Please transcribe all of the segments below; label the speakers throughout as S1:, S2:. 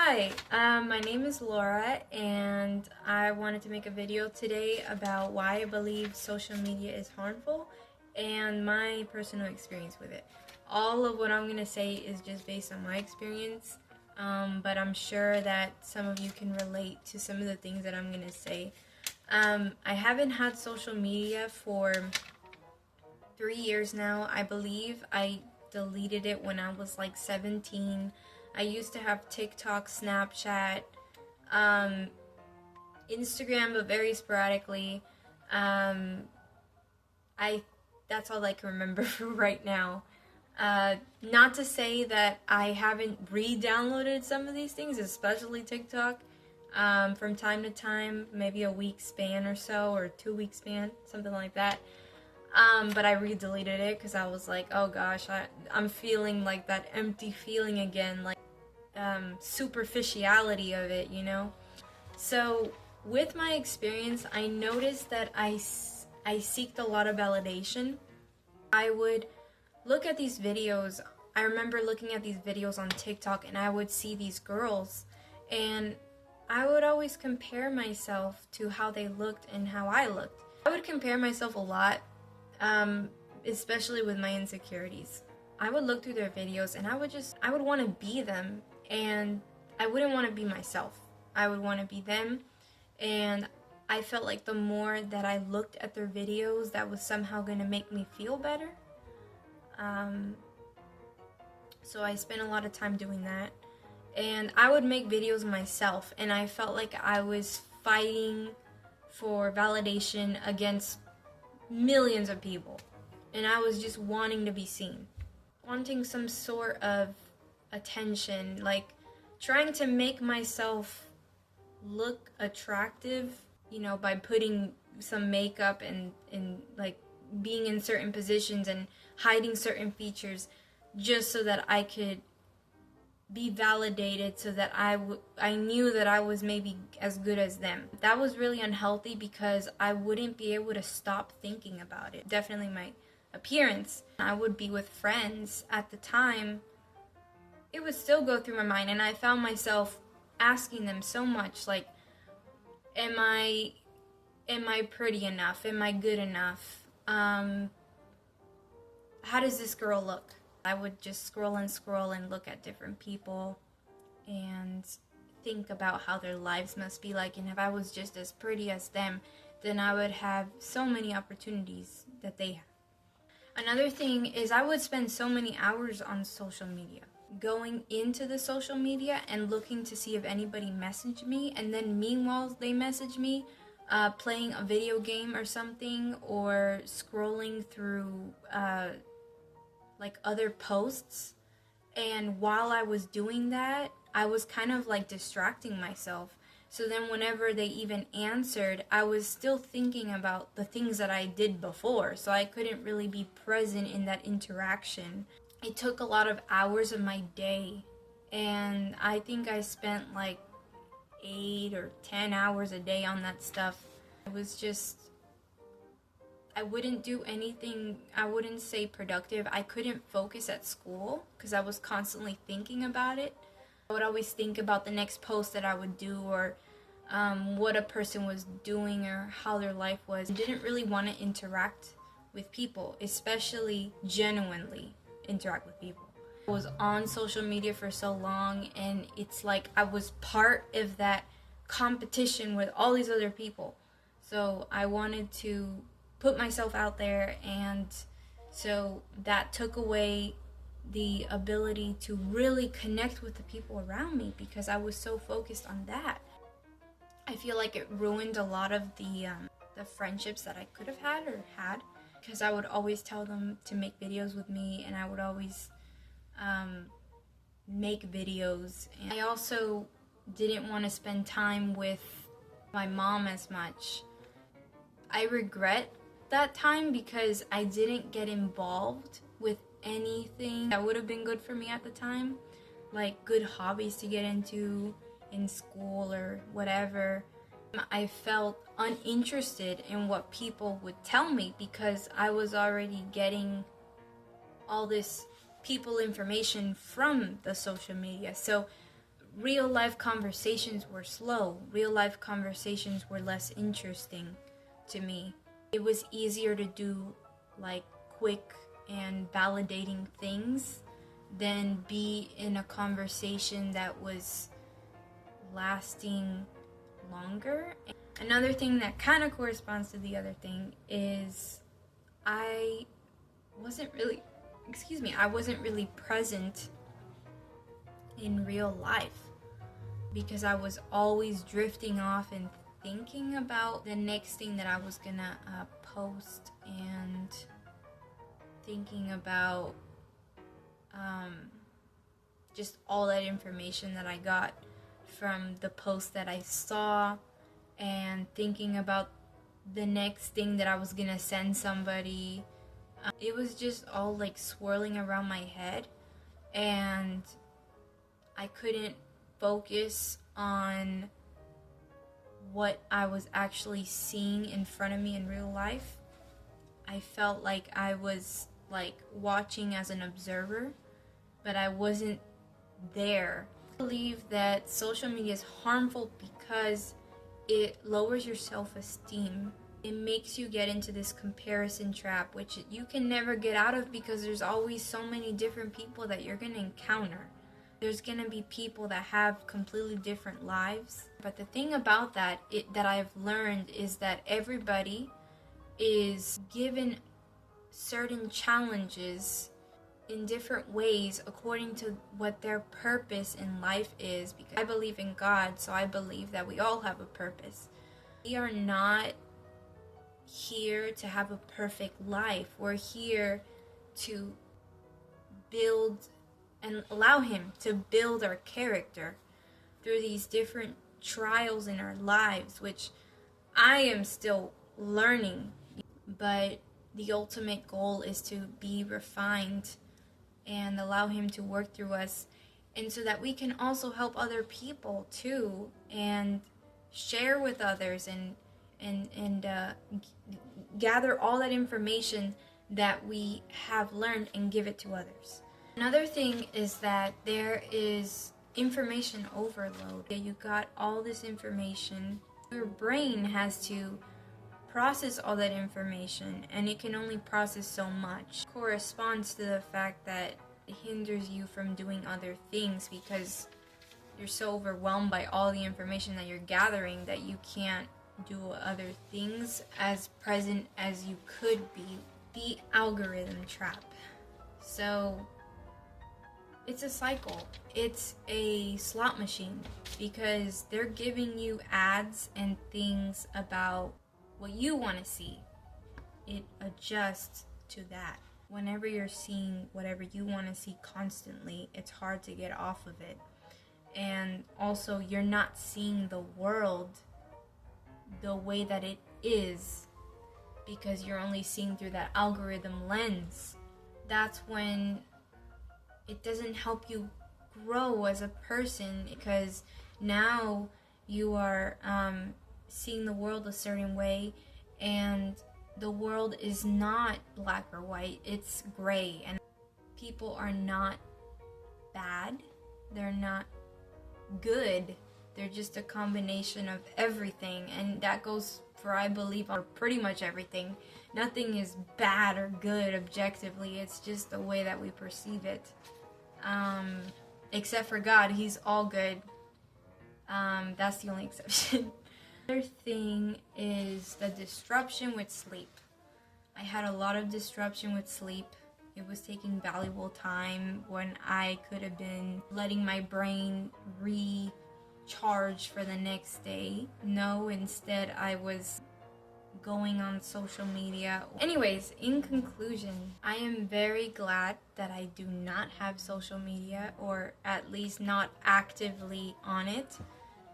S1: Hi, my name is Laura, and I wanted to make a video today about why I believe social media is harmful and my personal experience with it. All of what I'm going to say is just based on my experience, but I'm sure that some of you can relate to some of the things that I'm going to say. I haven't had social media for 3 years now. I believe I deleted it when I was like 17. I used to have TikTok, Snapchat, Instagram, but very sporadically. I That's all I can remember for right now. Not to say that I haven't re-downloaded some of these things, especially TikTok, from time to time, maybe a week span or so, or 2 week span, something like that. But I re-deleted it because I was like, oh gosh, I'm feeling like that empty feeling again, like superficiality of it, you know? So with my experience, I noticed that I seeked a lot of validation. I would look at these videos. I remember looking at these videos on TikTok, and I would see these girls, and I would always compare myself to how they looked and how I looked. I would compare myself a lot, especially with my insecurities. I would look through their videos and I would want to be them, and I wouldn't want to be myself. I would want to be them, and I felt like the more that I looked at their videos, that was somehow going to make me feel better. So I spent a lot of time doing that, and I would make videos myself, and I felt like I was fighting for validation against millions of people, and I was just wanting to be seen, wanting some sort of attention, like trying to make myself look attractive, you know, by putting some makeup and like being in certain positions and hiding certain features, just so that I could be validated, so that I knew that I was maybe as good as them. That was really unhealthy because I wouldn't be able to stop thinking about it. Definitely my appearance. I would be with friends at the time. It would still go through my mind, and I found myself asking them so much, like, am I pretty enough? Am I good enough? How does this girl look? I would just scroll and look at different people and think about how their lives must be like, and if I was just as pretty as them, then I would have so many opportunities that they have. Another thing is I would spend so many hours on social media, going into the social media and looking to see if anybody messaged me, and then meanwhile they message me, playing a video game or something, or scrolling through like other posts. And while I was doing that, I was kind of like distracting myself. So then whenever they even answered, I was still thinking about the things that I did before, so I couldn't really be present in that interaction. It took a lot of hours of my day, and I think I spent like 8 or 10 hours a day on that stuff. It was just, I wouldn't do anything, I wouldn't say productive. I couldn't focus at school because I was constantly thinking about it. I would always think about the next post that I would do, or what a person was doing or how their life was. I didn't really want to interact with people, especially genuinely interact with people. I was on social media for so long, and it's like I was part of that competition with all these other people. So I wanted to put myself out there, and so that took away the ability to really connect with the people around me because I was so focused on that. I feel like it ruined a lot of the friendships that I could have had, because I would always tell them to make videos with me, and I would always make videos. And I also didn't want to spend time with my mom as much. I regret that time because I didn't get involved with anything that would have been good for me at the time, like good hobbies to get into in school or whatever. I felt uninterested in what people would tell me because I was already getting all this people information from the social media. So real life conversations were slow. Real life conversations were less interesting to me. It was easier to do like quick and validating things than be in a conversation that was lasting longer. Another thing that kind of corresponds to the other thing is I wasn't really present in real life because I was always drifting off and thinking about the next thing that I was gonna post, and thinking about just all that information that I got from the post that I saw, and thinking about the next thing that I was gonna send somebody. It was just all like swirling around my head, and I couldn't focus on what I was actually seeing in front of me in real life. I felt like I was like watching as an observer, but I wasn't there. I believe that social media is harmful because it lowers your self-esteem. It makes you get into this comparison trap, which you can never get out of because there's always so many different people that you're going to encounter. There's going to be people that have completely different lives. But the thing about that I've learned is that everybody is given certain challenges in different ways according to what their purpose in life is. Because I believe in God, so I believe that we all have a purpose. We are not here to have a perfect life. We're here to build and allow Him to build our character through these different trials in our lives, which I am still learning. But the ultimate goal is to be refined and allow Him to work through us, and so that we can also help other people too, and share with others, and gather all that information that we have learned and give it to others. Another thing is that there is information overload. You got all this information. Your brain has to process all that information, and it can only process so much. It corresponds to the fact that it hinders you from doing other things because you're so overwhelmed by all the information that you're gathering that you can't do other things as present as you could be. The algorithm trap. So it's a cycle. It's a slot machine because they're giving you ads and things about what you want to see. It adjusts to that. Whenever you're seeing whatever you want to see constantly, it's hard to get off of it. And also, you're not seeing the world the way that it is because you're only seeing through that algorithm lens. That's when it doesn't help you grow as a person, because now you are seeing the world a certain way, and the world is not black or white, it's gray. And people are not bad, they're not good, they're just a combination of everything, and that goes for, I believe, for pretty much everything. Nothing is bad or good objectively, it's just the way that we perceive it. Except for God, He's all good. That's the only exception. Another thing is the disruption with sleep. I had a lot of disruption with sleep. It was taking valuable time when I could have been letting my brain recharge for the next day. No, instead I was going on social media. Anyways, in conclusion, I am very glad that I do not have social media, or at least not actively on it,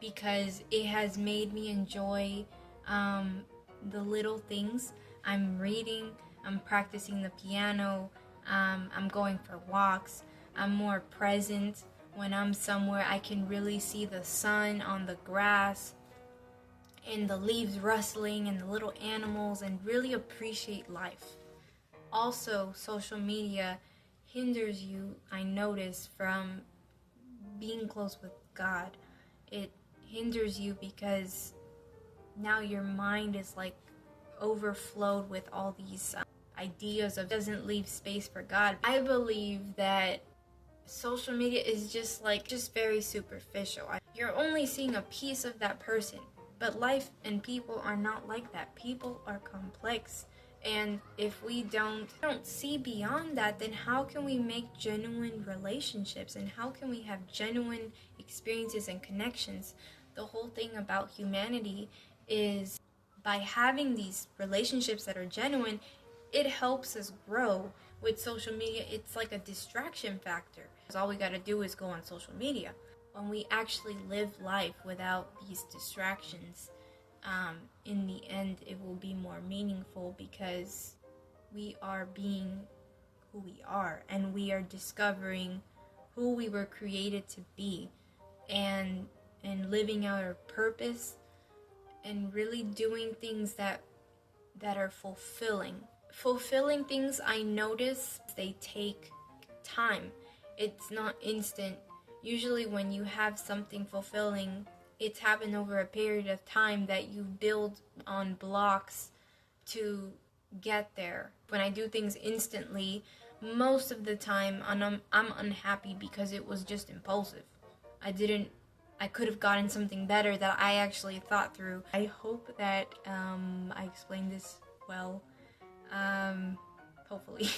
S1: because it has made me enjoy the little things. I'm reading, I'm practicing the piano, I'm going for walks, I'm more present. When I'm somewhere, I can really see the sun on the grass and the leaves rustling and the little animals, and really appreciate life. Also, social media hinders you, I notice, from being close with God. It hinders you because now your mind is like overflowed with all these ideas of, doesn't leave space for God. I believe that social media is just very superficial. You're only seeing a piece of that person, but life and people are not like that. People are complex, and if we don't see beyond that, then how can we make genuine relationships, and how can we have genuine experiences and connections? The whole thing about humanity is, by having these relationships that are genuine, it helps us grow. With social media, it's like a distraction factor. All we gotta do is go on social media. When we actually live life without these distractions, in the end, it will be more meaningful, because we are being who we are, and we are discovering who we were created to be, and living out our purpose, and really doing things that are fulfilling. Fulfilling things, I notice, they take time. It's not instant. Usually when you have something fulfilling, it's happened over a period of time that you build on blocks to get there. When I do things instantly, most of the time I'm unhappy because it was just impulsive. I could have gotten something better that I actually thought through. I hope that I explained this well. Hopefully.